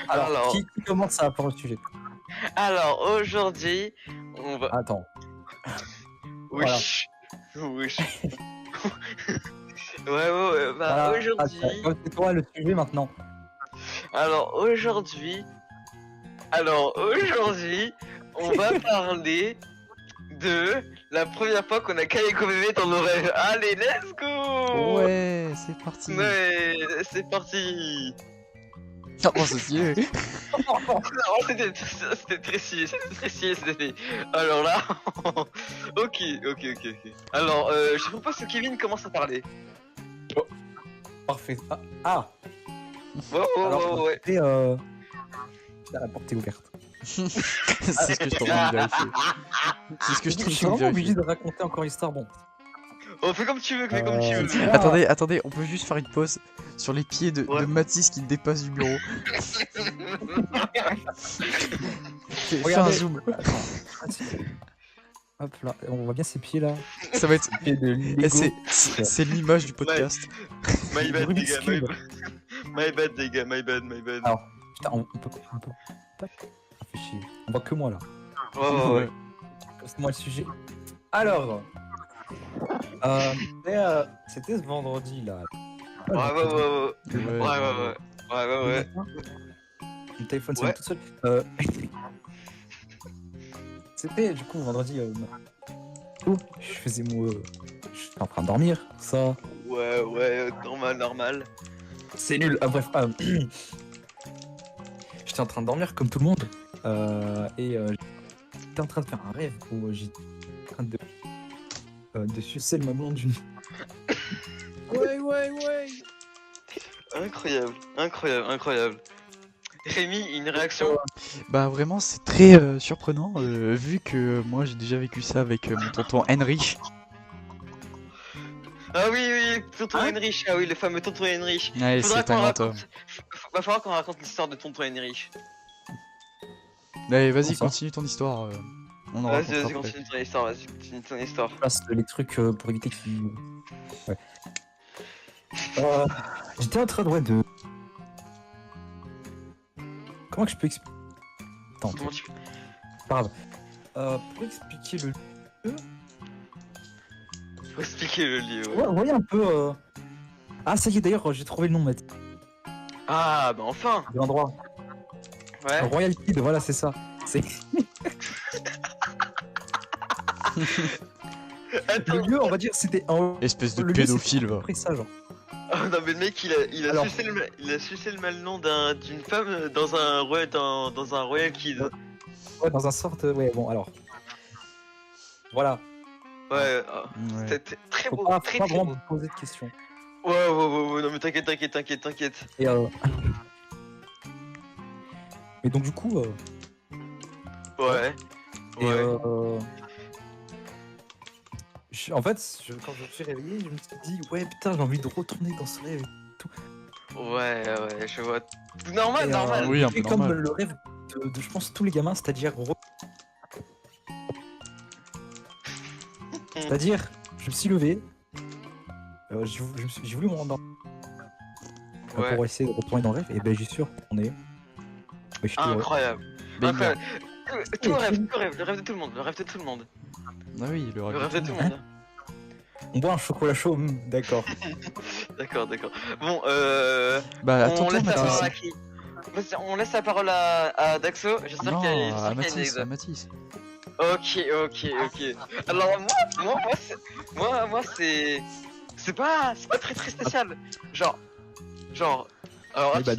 Alors, qui commence à prendre le sujet? alors aujourd'hui, on va. Attends. Voilà. Wesh. Wesh. Ouais, bah Voilà, aujourd'hui. c'est toi le sujet maintenant. Alors aujourd'hui. On va parler de la première fois qu'on a bébé dans nos rêves. Allez, let's go! Ouais, c'est parti. Ouais, c'est parti! Oh, c'est stylé. Non, c'était très stylé, c'était. Alors là, ok. Alors, je propose que Kevin commence à parler. Parfait. Ah. Ouais. La porte est ouverte. C'est ce que je t'en envie de vérifier. C'est ce que je Je t'en suis envie de vraiment obligé vérifier. de raconter encore l'histoire. Bon. Oh, fais comme tu veux, fais comme tu veux. Attendez, on peut juste faire une pause sur les pieds de Mathis qui dépassent du bureau. Fais un zoom. Hop là, on voit bien ses pieds là. Ça va être. Pieds de Lego. C'est l'image du podcast. My bad, les gars, Cube. my bad, les gars, my bad. Alors, putain, on peut pas. Ah, fait chier. On voit que moi là. Ouais. Passe-moi le sujet. Alors, c'était ce vendredi là. Ouais. Mon téléphone sonne Ouais. tout seul. C'était du coup vendredi. Je faisais mon. J'étais en train de dormir, ça. Ouais, normal. C'est nul. Bref. J'étais en train de dormir comme tout le monde. J'étais en train de faire un rêve où j'étais en train de sucer le mamelon d'une. Ouais. Incroyable. Rémi, une réaction? Bah vraiment c'est très surprenant vu que moi j'ai déjà vécu ça avec mon tonton Henry. Ah oui, tonton Henrich, ah oui, le fameux tonton Henrich. Ouais, c'est un grand homme. Va falloir qu'on raconte l'histoire de tonton Henrich. Allez, vas-y, Comment ça continue ton histoire. On en Vas-y, racontera après. continue ton histoire. Je place les trucs pour éviter qu'ils. Ouais. J'étais en train de. Comment que je peux expliquer? Attends, Comment tu... pas grave. Pour expliquer le lieu. Faut expliquer le lieu, Ouais, vous voyez un peu. Ah, ça y est, d'ailleurs, j'ai trouvé le nom de Ah, bah enfin. l'endroit. Ouais. Royal Kid, voilà, c'est ça. C'est Attends. le lieu, on va dire, c'était en. Espèce de Le lieu, pédophile, c'était à peu va. près ça, genre. Oh non mais le mec il a Alors. sucé le malnom d'une femme dans un Royal Kid. Ouais, dans un sorte. Ouais, bon, alors. Voilà. Ouais, Ouais. c'était très Faut beau, pas très vraiment beau. me poser de questions. Ouais, non mais t'inquiète. Et Et donc, du coup. Ouais. En fait, quand je me suis réveillé, je me suis dit, ouais, putain, j'ai envie de retourner dans ce rêve. Ouais, je vois. Normal. Oui, un peu et comme normal. le rêve de, je pense, tous les gamins, c'est-à-dire. C'est-à-dire, je me suis levé. J'ai voulu me rendre Ouais. pour essayer de retourner dans le rêve, et ben, j'y suis retourné. Mais j'étais heureux. Incroyable. Banger. Tout le rêve de tout le monde. Ah oui, le Le rêve rêve. de tout le monde. On boit un chocolat chaud, d'accord. D'accord. Bon, Bah attends, on laisse la parole Mathis. à qui? Vas-y, on laisse la parole à Daxo. J'espère Non, qu'il y a à une Mathis, anecdote. à Mathis. Ok. Alors moi c'est pas très spécial. Genre. Alors Oui, bah,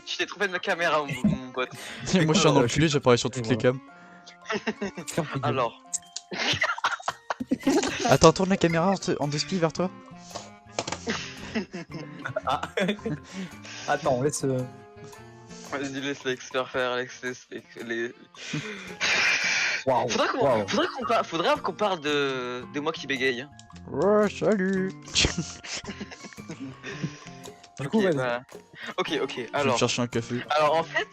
tu t'es trompé de ma caméra mon pote. Moi je suis un enculé, j'apparais sur toutes les cams. Alors. Attends, tourne la caméra en deux spies vers toi. Attends, on laisse. Vas-y, laisse l'expert faire, les... Waouh. Faudrait qu'on parle de moi qui bégaye. Ouais, salut. Du coup, vas-y. bah... Ok, Je vais me alors... chercher un café. Alors en fait,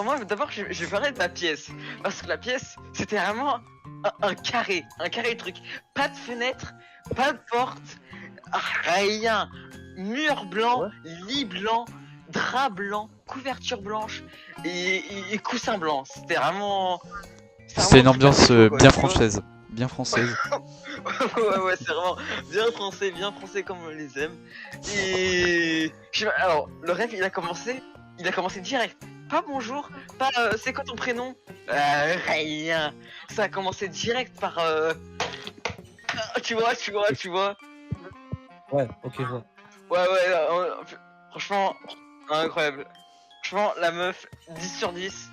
moi d'abord je vais parler de ma pièce. Parce que la pièce, c'était vraiment un carré truc. Pas de fenêtre, pas de porte, rien. Mur blanc, lit blanc, drap blanc, couverture blanche et coussin blanc. C'était vraiment. C'est une ambiance quoi, bien tu vois. française. Bien française. Ouais, c'est vraiment bien français comme on les aime. Et je sais pas, alors le rêve il a commencé direct. Pas bonjour, pas c'est quoi ton prénom? Rien. Ça a commencé direct par tu vois. Ouais, ok, je vois. Ouais, franchement incroyable. Franchement la meuf 10 sur 10.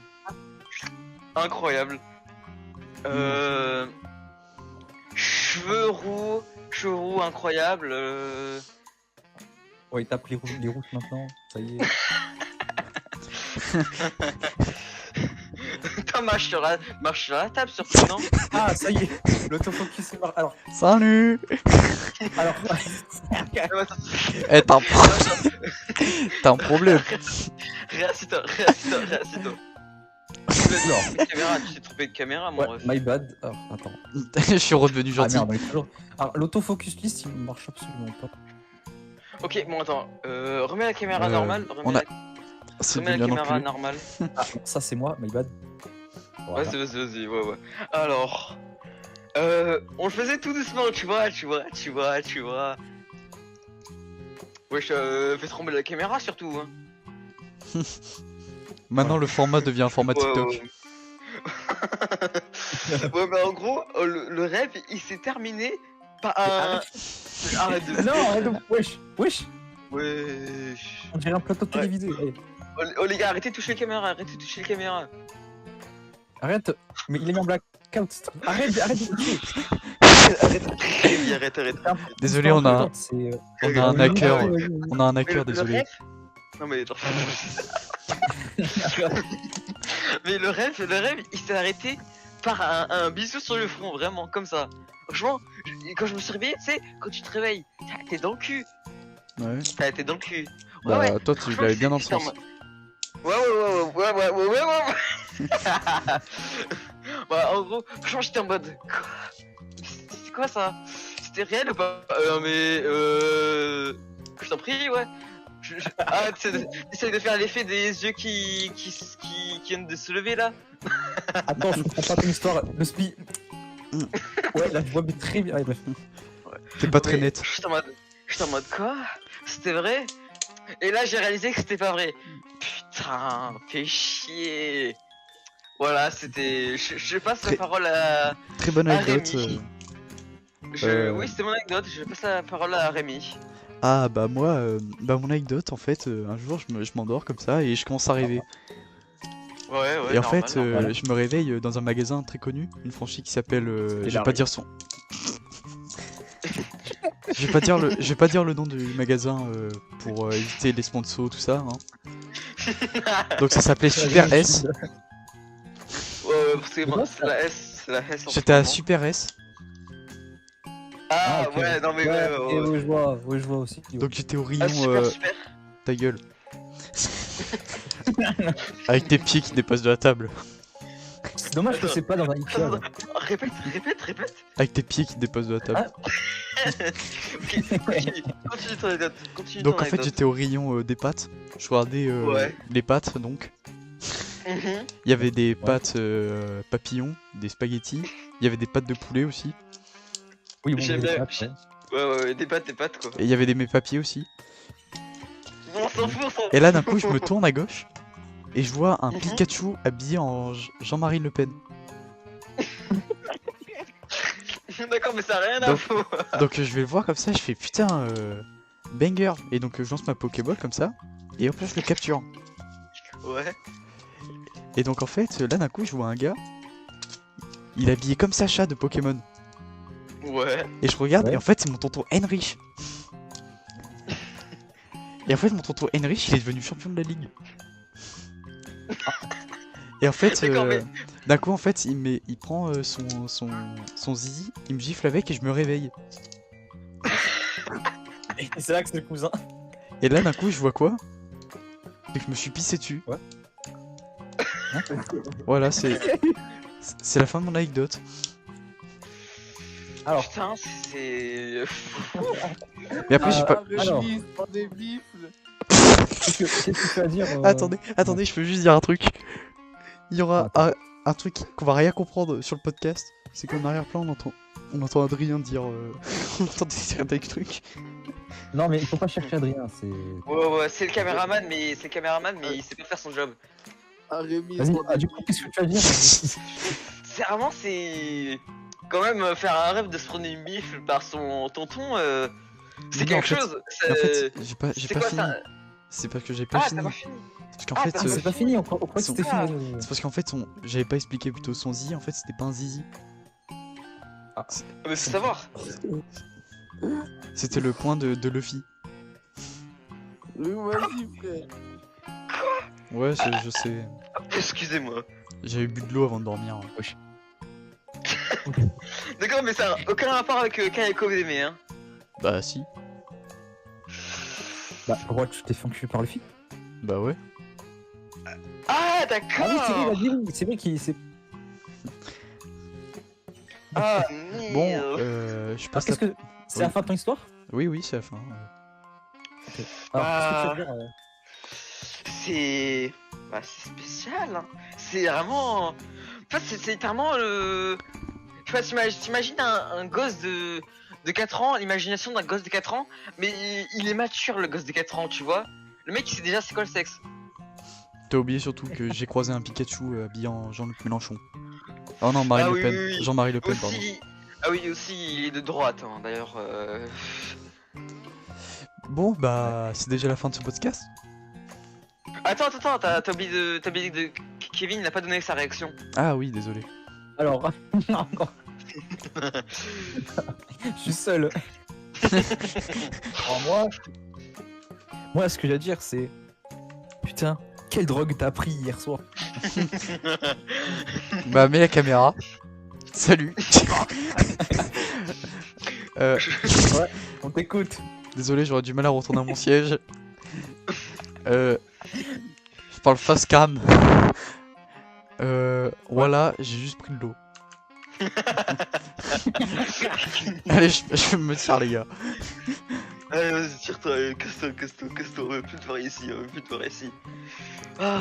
Incroyable. Cheveux roux incroyable. Ouais, il tape les routes maintenant, ça y est. T'as marche sur la table surtout, non? Ah, ça y est, l'autofocus est marre. Salut. Alors, Eh, t'as un problème. Réassis-toi. alors, Caméra, tu t'es trompé de caméra, mon ouais, ref. my bad. Alors, attends. Je suis redevenu Ah gentil. merde, on est toujours. Alors, l'autofocus list, il marche absolument pas. Ok, bon, attends. Remets la caméra Euh, normale. on a- C'est Remets la devenu un caméra enculé. normale. Ah, ça c'est moi, my bad. Voilà. Vas-y, ouais. Alors. On le faisait tout doucement, tu vois. Wesh, fais trembler la caméra surtout. Hein. Maintenant, le format devient un format TikTok. Ouais. Ouais, mais en gros, le rêve il s'est terminé par un. Arrête de. Non, arrête de... Wesh. Wesh. On dirait un plateau de télévisé. Allez. Oh les gars, arrêtez de toucher les caméras, Arrête, mais il est mis en blackout. Arrête de toucher. Arrête. Désolé, on a un hacker. Ouais. On a un Mais hacker, le désolé. rêve. Non mais genre. Mais le rêve, il s'est arrêté par un bisou sur le front, vraiment, comme ça. Franchement, quand je me suis réveillé, tu sais, quand tu te réveilles, t'es dans le cul. Ouais. T'es dans le cul. Bah, toi, tu Franchement, l'avais bien dans le j'étais en sens. mode- Ouais. Bah, en gros, franchement, j'étais en mode. Quoi c'est quoi ça? C'était réel ou pas? Je t'en prie, ouais. Ah, t'essayes de faire l'effet des yeux qui viennent de se lever là? Attends, je comprends pas ton histoire. Le spi. Ouais, là, je vois mais très bien. Allez, bref. T'es pas très Mais net. J'étais en mode quoi? C'était vrai? Et là j'ai réalisé que c'était pas vrai. Putain, fais chier. Voilà, c'était. Je passe Très- la parole à. Très bonne Ah, anecdote. Rémi. Oui, c'était mon anecdote, je passe la parole à Rémi. Ah, bah, moi, mon anecdote, en fait, un jour, je m'endors comme ça et je commence à rêver. Ouais, Et en normal, fait, normal. je me réveille dans un magasin très connu, une franchise qui s'appelle. C'était Je vais la pas rue. dire son. Je vais pas dire le nom du magasin pour éviter les sponsors, tout ça. Hein. Donc ça s'appelait Super S. Ouais, parce que moi, c'est la S. En ce J'étais à moment. Super S. Ah, ok. ouais, non mais et ouais. oui, je vois aussi. Donc j'étais au rayon. Ah, super. Ta gueule. Avec tes pieds qui dépassent de la table. C'est dommage que c'est pas dans un Ikea. là. Répète. Avec tes pieds qui dépassent de la table. Ok, continue ton anecdote. Donc en fait j'étais au rayon des pâtes. Je regardais Ouais. les pâtes donc. Mhm. Il y avait des pâtes papillons, des spaghettis. Il y avait des pâtes de poulet aussi. Oui, bon, J'aime mais bien. après. Ouais, des pâtes quoi. Et il y avait des mets papiers aussi. On s'en fout. Et là d'un coup je me tourne à gauche. Et je vois un Pikachu habillé en Jean-Marie Le Pen. D'accord, mais ça a rien à Donc- foutre. Donc je vais le voir comme ça, je fais putain banger. Et donc je lance ma Pokéball comme ça. Et hop là je le capture. Ouais. Et donc en fait là d'un coup je vois un gars. Il est habillé comme Sacha de Pokémon. Ouais. Et je regarde Ouais. et en fait c'est mon tonton Henrich. Et en fait mon tonton Henrich il est devenu champion de la ligue. Et en fait D'accord, mais- d'un coup en fait il prend son zizi, il me gifle avec et je me réveille. Et c'est là que c'est le cousin. Et là d'un coup je vois quoi? C'est que je me suis pissé dessus. Ouais. Voilà c'est la fin de mon anecdote. Alors, Putain, c'est. Mais après j'ai pas. alors. Des bifles. Qu'est-ce que tu vas dire Attendez, je peux juste dire un truc. Il y aura un truc qu'on va rien comprendre sur le podcast. C'est qu'en arrière-plan, on entend Adrien dire. On entend des trucs. Non, mais il faut pas chercher Adrien, c'est. Ouais, c'est le caméraman, mais il sait pas faire son job. Ah, Rémi, Vas-y, du coup, qu'est-ce que tu vas dire C'est vraiment, c'est. Quand même, faire un rêve de se prendre une bifle par son tonton, c'est Non, quelque en fait- chose. En fait, j'ai c'est pas quoi fini. ça? C'est parce que j'ai pas Ah, fini. t'as pas fini. Parce qu'en Ah, fait, t'as Ah, pas c'est pas fini, on croit que Son- c'était Ah. fini. c'est parce qu'en fait, j'avais pas expliqué plutôt son zizi. En fait, c'était pas un zizi. Mais faut savoir. C'était le point de Luffy. Vas-y, frère. Ouais, je sais. Excusez-moi. J'avais bu de l'eau avant de dormir. Wesh. D'accord, mais ça n'a aucun rapport avec Kayako Deme, hein. Bah si. Bah, pourquoi tu t'es fait enculer par le film Bah ouais. Ah, Ah oui, c'est vrai, il a d'accord. dit oui, c'est vrai qu'il s'est. Ah, Bon, merde. je passe Qu'est-ce la... que. C'est la fin de ton histoire Oui, c'est la fin. Alors, qu'est-ce que tu vas dire C'est. Bah, c'est spécial, hein. C'est vraiment. En fait, c'est littéralement le. Je sais pas, t'imagines un gosse de 4 ans, l'imagination d'un gosse de 4 ans, mais il est mature, le gosse de 4 ans, tu vois. Le mec, il sait déjà c'est quoi le sexe. T'as oublié surtout que j'ai croisé un Pikachu habillé en Jean-Luc Mélenchon. Oh non, Marine Ah Le oui, Pen. oui, oui. Jean-Marie Le Pen, pardon. Aussi. Ah oui, aussi, il est de droite, hein, d'ailleurs. Bon, bah, c'est déjà la fin de ce podcast. Attends, t'as oublié de. Kevin, il n'a pas donné sa réaction. Ah oui, désolé. Alors. Non. Je suis seul. Alors, moi, ce que j'ai à dire, c'est. Putain, quelle drogue t'as pris hier soir? Bah, mets la caméra. Salut. On t'écoute. Désolé, j'aurais du mal à retourner à mon siège. Je parle face cam. Voilà, j'ai juste pris de l'eau. Allez, je me tire, les gars. Allez, vas-y, tire-toi, casse-toi, on veut plus te voir ici, Ah.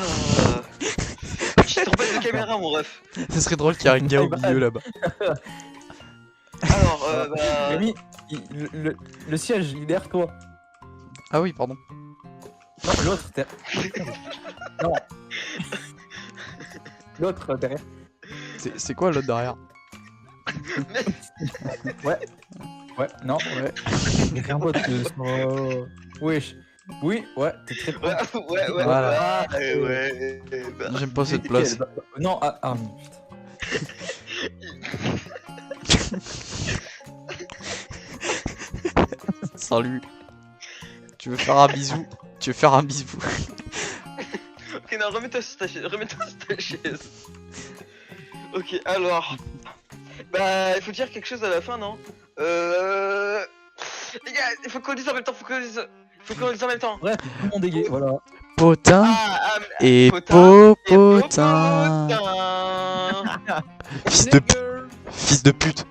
Je te trompé de caméra, mon ref. Ça serait drôle qu'il y ait un gars au milieu là-bas. Alors, bah. Rémi, le siège, il est derrière toi. Ah oui, pardon. Non, l'autre, non. L'autre derrière. C'est quoi l'autre derrière? Ouais, non, ouais. Rien d'autre que ça. Wesh. Oui, ouais, t'es très proche. Ouais, Voilà. ouais. Bah. J'aime pas cette place. Non, putain. Salut. Tu veux faire un bisou? Ok, non, remets-toi sur ta chaise, Ok, alors. Bah, il faut dire quelque chose à la fin, non? Les gars, il faut qu'on le dise en même temps, Bref, tout le monde est gay, voilà. Potin Ah, et potin popotin. potin. Fils de pute.